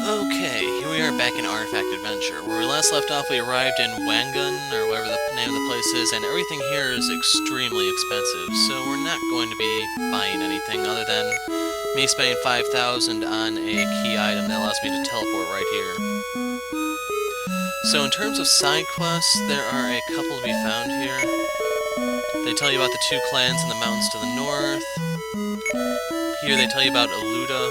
Okay, here we are back in Artifact Adventure. Where we last left off, we arrived in Wangan, or whatever the name of the place is, and everything here is extremely expensive, so we're not going to be buying anything other than me spending 5,000 on a key item that allows me to teleport right here. So in terms of side quests, there are a couple to be found here. They tell you about the two clans in the mountains to the north. Here they tell you about Aluda.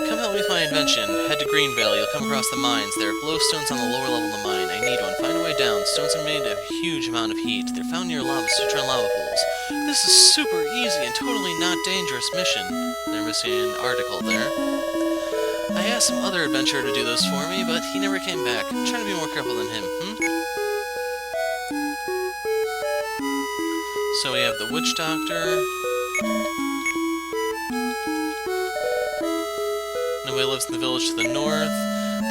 Come help me with my invention. Head to Greenvale. You'll come across the mines. There are glowstones on the lower level of the mine. I need one. Find a way down. Stones are made of a huge amount of heat. They're found near lava pools. This is super easy and totally not dangerous mission. They're missing an article there. I asked some other adventurer to do this for me, but he never came back. I'm trying to be more careful than him, So we have the witch doctor. Nobody lives in the village to the north.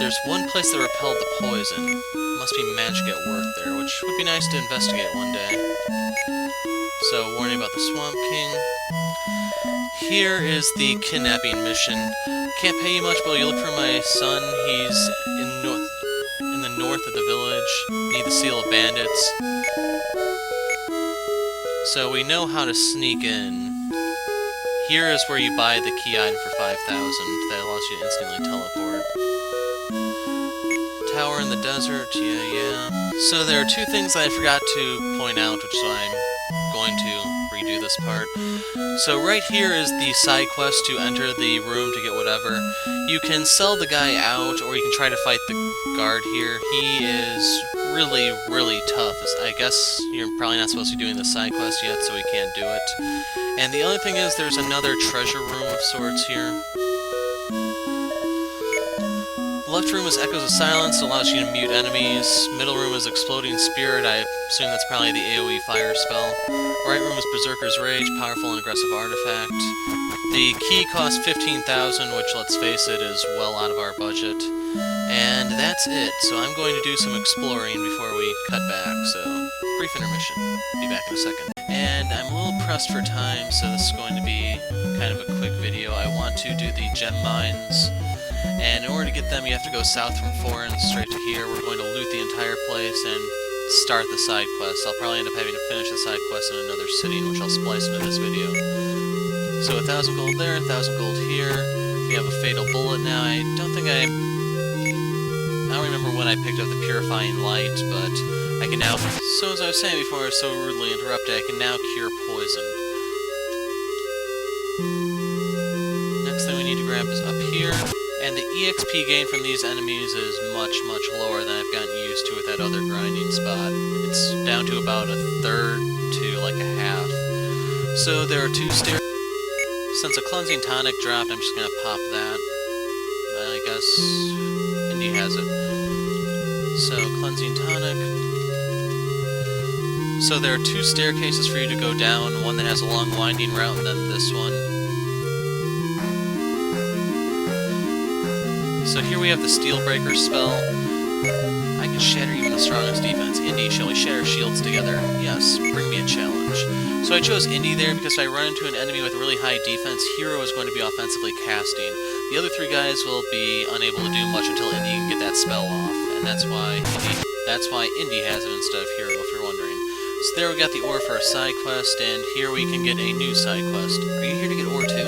There's one place that repelled the poison. Must be magic at work there, which would be nice to investigate one day. So, warning about the Swamp King. Here is the Kidnapping Mission. Can't pay you much, but you look for my son. He's in the north of the village. Need the seal of bandits. So we know how to sneak in. Here is where you buy the key item for 5,000. That allows you to instantly teleport. Tower in the desert, yeah. So there are two things I forgot to point out, which is why I'm going to redo this part. So right here is the side quest to enter the room to get whatever. You can sell the guy out, or you can try to fight the guard here. He is really, really tough. I guess you're probably not supposed to be doing the side quest yet, so we can't do it. And the other thing is there's another treasure room of sorts here. The left room is Echoes of Silence, allows you to mute enemies. Middle room is Exploding Spirit, I assume that's probably the AoE fire spell. Right room is Berserker's Rage, powerful and aggressive artifact. The key costs 15,000, which, let's face it, is well out of our budget. And that's it, so I'm going to do some exploring before we cut back, so brief intermission. Be back in a second. And I'm a little pressed for time, so this is going to be kind of a quick video. I want to do the gem mines, and in order to get them, you have to go south from Foreign straight to here. We're going to loot the entire place and start the side quest. I'll probably end up having to finish the side quest in another city, which I'll splice into this video. So 1,000 gold there, 1,000 gold here. We have a fatal bullet now. I don't remember when I picked up the purifying light, but I can now... So as I was saying before I was so rudely interrupted, I can now cure poison. Next thing we need to grab is up here, and the EXP gain from these enemies is much, much lower than I've gotten used to with that other grinding spot. It's down to about a third to like a half. So there are two stairs. Since a cleansing tonic dropped, I'm just gonna pop that. I guess Indy has it. So, cleansing tonic. So there are two staircases for you to go down, one that has a long winding route and then this one. So here we have the Steelbreaker spell. I can shatter even the strongest defense. Indy, shall we shatter shields together? Yes, bring me a challenge. So I chose Indy there because if I run into an enemy with really high defense, Hero is going to be offensively casting. The other three guys will be unable to do much until Indy can get that spell off, and that's why Indy has it instead of Hero, if you're wondering. So there we got the ore for a side quest, and here we can get a new side quest. Are you here to get ore too?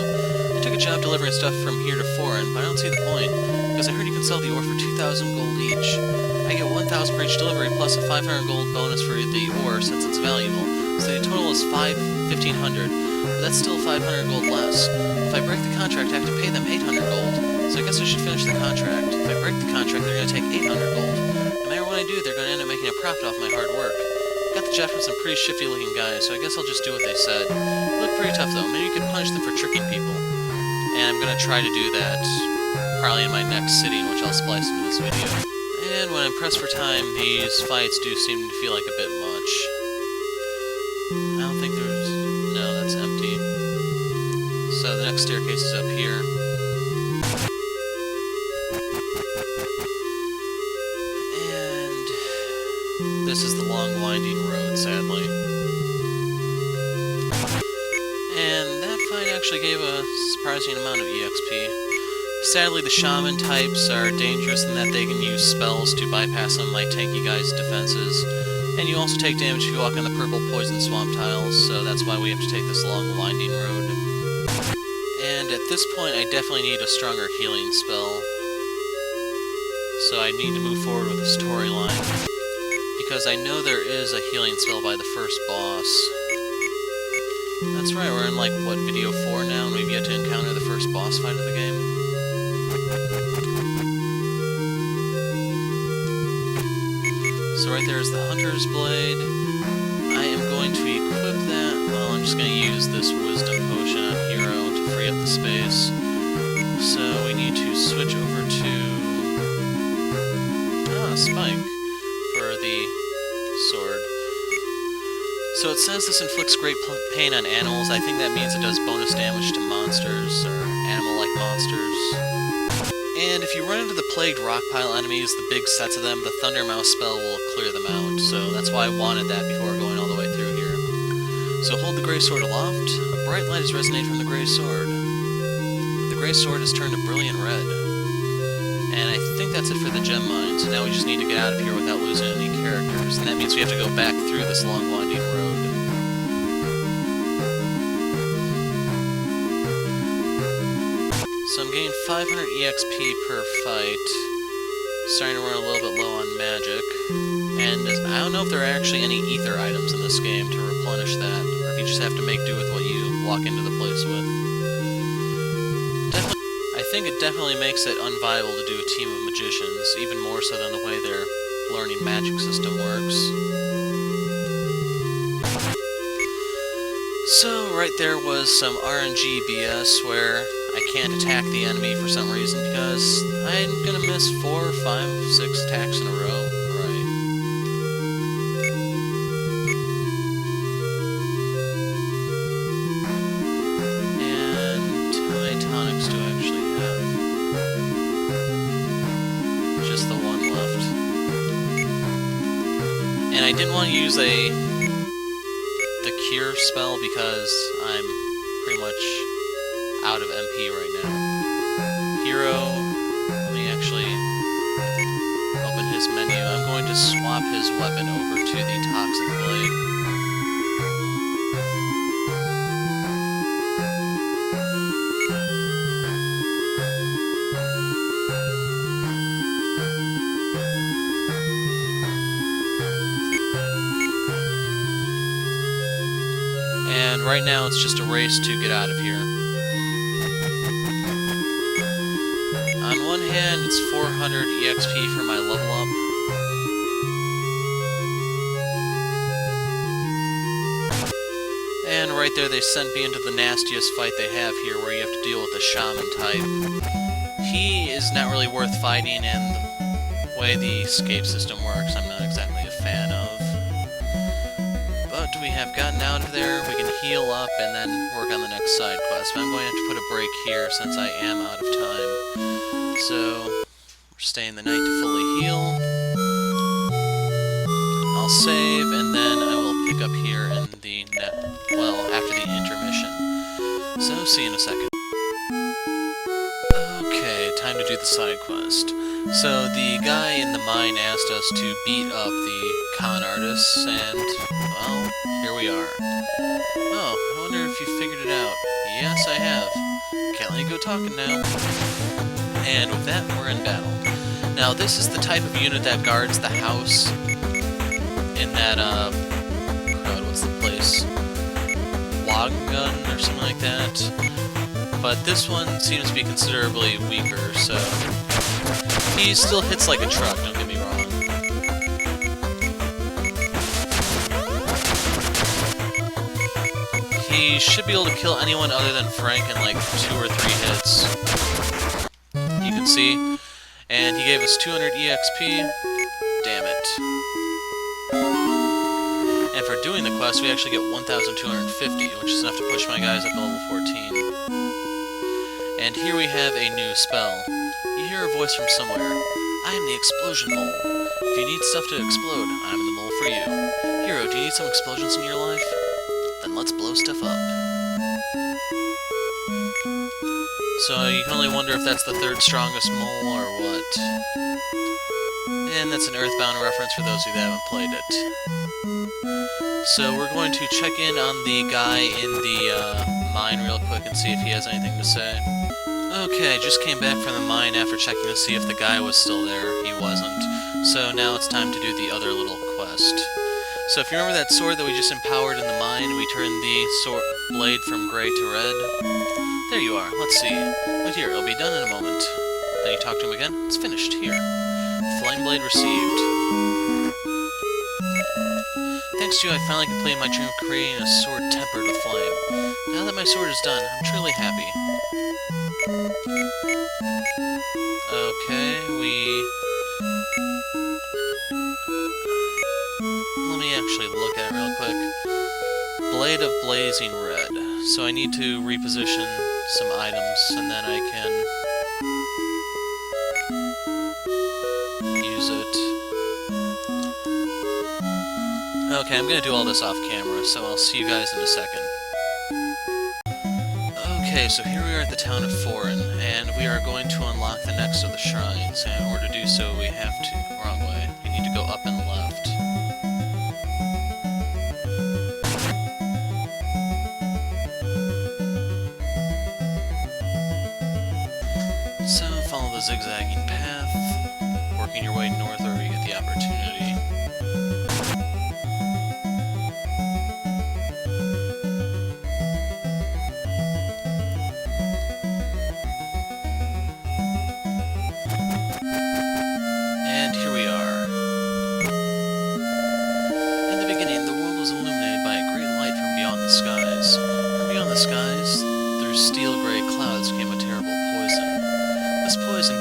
I took a job delivering stuff from here to Foreign, but I don't see the point, because I heard you can sell the ore for 2,000 gold each. I get 1,000 for each delivery, plus a 500 gold bonus for the ore since it's valuable. So the total is 1,500, but that's still 500 gold less. If I break the contract, I have to pay them 800 gold, so I guess I should finish the contract. If I break the contract, they're going to take 800 gold. No matter what I do, they're going to end up making a profit off my hard work. Got the job from some pretty shifty-looking guys, so I guess I'll just do what they said. They look pretty tough, though. Maybe you can punish them for tricking people. And I'm going to try to do that, probably in my next city, which I'll splice into this video. And when I'm pressed for time, these fights do seem to feel like a bit much. I don't think there's... No, that's empty. So the next staircase is up here. And this is the long winding road, sadly. And that fight actually gave a surprising amount of EXP. Sadly, the shaman types are dangerous in that they can use spells to bypass some of my tanky guys' defenses. And you also take damage if you walk on the purple poison swamp tiles, so that's why we have to take this long, winding road. And at this point, I definitely need a stronger healing spell. So I need to move forward with the storyline, because I know there is a healing spell by the first boss. That's right, we're in, like, what, video 4 now, and we've yet to encounter the first boss fight of the game. So right there is the Hunter's Blade. I am going to equip that. Well, I'm just going to use this Wisdom Potion on Hero to free up the space. So we need to switch over to Spike for the sword. So it says this inflicts great pain on animals. I think that means it does bonus damage to monsters, or animal-like monsters. And if you run into the plagued rock pile enemies, the big sets of them, the Thunder Mouse spell will clear them out. So that's why I wanted that before going all the way through here. So hold the Grey Sword aloft. A bright light has resonated from the Grey Sword. The Grey Sword has turned a brilliant red. And I think that's it for the gem mine, so now we just need to get out of here without losing any characters, and that means we have to go back through this long winding road. So I'm getting 500 EXP per fight, starting to run a little bit low on magic, and I don't know if there are actually any ether items in this game to replenish that, or if you just have to make do with what you walk into the place with. I think it definitely makes it unviable to do a team of magicians, even more so than the way their learning magic system works. So right there was some RNG BS where I can't attack the enemy for some reason because I'm gonna miss 4, 5, 6 attacks in a row. Right. And how many tonics do I actually have? Just the one left. And I didn't want to use the cure spell because I'm pretty much out of MP right now. Hero, let me actually open his menu. I'm going to swap his weapon over to the Toxic Blade. And right now it's just a race to get out of here. On one hand, it's 400 EXP for my level up. And right there they sent me into the nastiest fight they have here, where you have to deal with a shaman type. He is not really worth fighting, and the way the escape system works, I'm not exactly a fan of. But we have gotten out of there, we can heal up and then work on the next side quest. But I'm going to have to put a break here since I am out of time. So, we're staying the night to fully heal. I'll save, and then I will pick up here in the after the intermission. So, see you in a second. Okay, time to do the side quest. So, the guy in the mine asked us to beat up the con artists, and, well, here we are. Oh, I wonder if you figured it out. Yes, I have. Can't let you go talking now. And with that, we're in battle. Now, this is the type of unit that guards the house in that, crud, what's the place? Wagon or something like that. But this one seems to be considerably weaker, so he still hits like a truck, don't get me wrong. He should be able to kill anyone other than Frank in like 2 or 3 hits. You can see. And he gave us 200 EXP. Damn it. And for doing the quest, we actually get 1,250, which is enough to push my guys up to level 14. And here we have a new spell. You hear a voice from somewhere. I am the Explosion Mole. If you need stuff to explode, I'm the mole for you. Hero, do you need some explosions in your life? Then let's blow stuff up. So you can only wonder if that's the third strongest mole or what. And that's an Earthbound reference for those of you that haven't played it. So we're going to check in on the guy in the mine real quick and see if he has anything to say. Okay, just came back from the mine after checking to see if the guy was still there. He wasn't. So now it's time to do the other little quest. So if you remember that sword that we just empowered in the mine, we turned the sword blade from gray to red. There you are. Let's see. Right here, it'll be done in a moment. Then you talk to him again. It's finished. Here. Flame blade received. Thanks to you, I finally completed my dream of creating a sword tempered with flame. Now that my sword is done, I'm truly happy. Okay, let me actually look at it real quick. Blade of Blazing Red. So I need to reposition some items, and then I can use it. Okay, I'm gonna do all this off camera, so I'll see you guys in a second. Okay, so here we are at the town of Foreign, and we are going to unlock the next of the shrines, and in order to do so, we have to... wrong way. We need to go up and left. So, follow the zigzagging path, working your way north wherever you get the opportunity.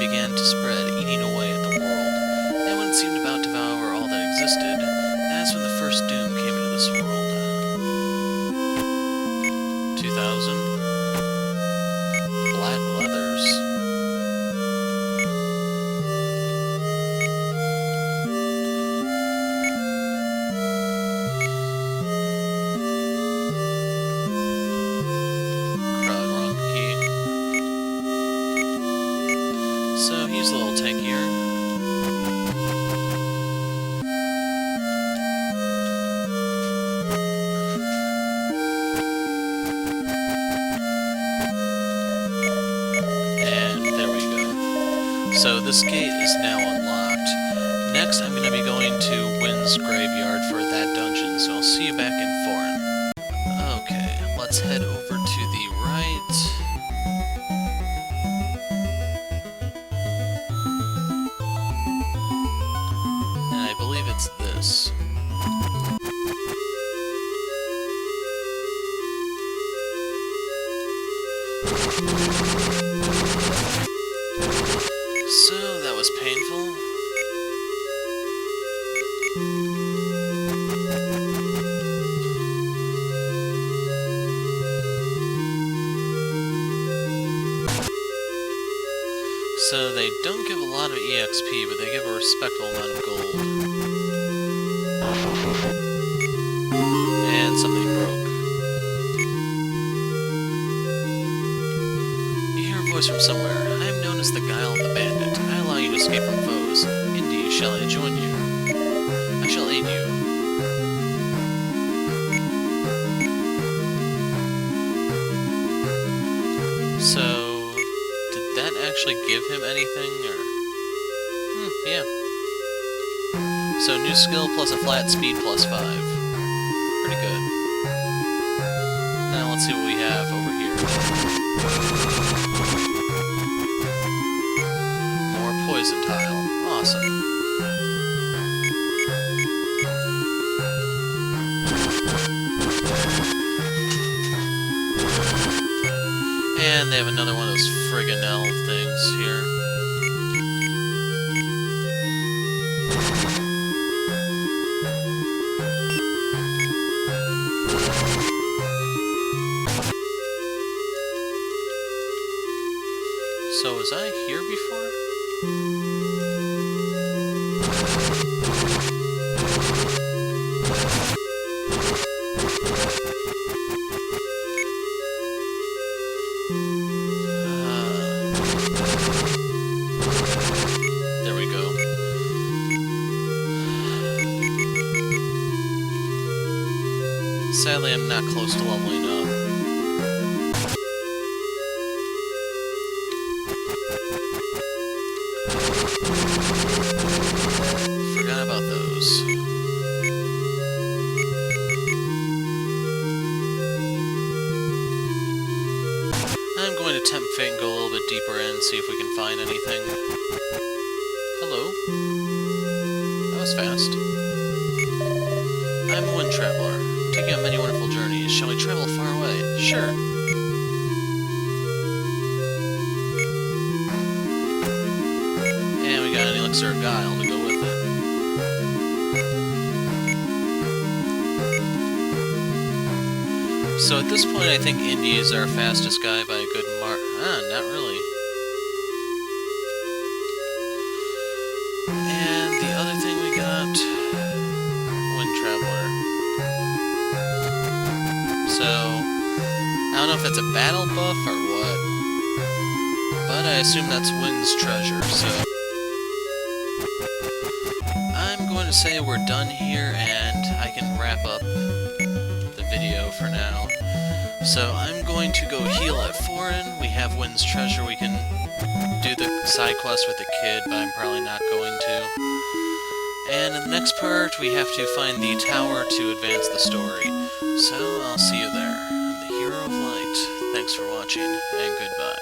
Began to spread, eating away at the world, and when it seemed about to devour all that existed, that's when the first doom came into this world. 2000. Black leathers. Crowd wrong key. So he's a little tankier. And there we go. So this gate is now unlocked. Next I'm going to be going to Wynn's Graveyard for that dungeon, so I'll see you back in Foreign. Okay, let's head over to the right. It's this. So, that was painful. So, they don't give a lot of EXP, but they give a respectable amount of gold. And something broke. You hear a voice from somewhere. I am known as the Guile of the Bandit. I allow you to escape from foes. Indeed, shall I join you? I shall aid you. So, did that actually give him anything, or... yeah. So, new skill plus a flat speed plus 5. Pretty good. Now let's see what we have over here. More poison tile. Awesome. And they have another one of those friggin' elf things here. So, was I here before? Sadly, I'm not close to leveling up. Forgot about those. I'm going to tempt fate and go a little bit deeper in, see if we can find anything. Hello. That was fast. I'm a wind traveler, taking on many wonderful journeys. Shall we travel far away? Sure. And we got an elixir of guile to go with it. So at this point, I think Indy is our fastest guy by a good mark. Not really. And the other thing we got, Wind Traveler. So I don't know if that's a battle buff or what, but I assume that's Wind's treasure. So I'm going to say we're done here, and I can wrap up the video for now. So I'm going to go heal at Foreign. We have Wind's treasure. We can do the side quest with the kid, but I'm probably not going to. And in the next part, we have to find the tower to advance the story. So I'll see you there. I'm the Hero of Light. Thanks for watching, and goodbye.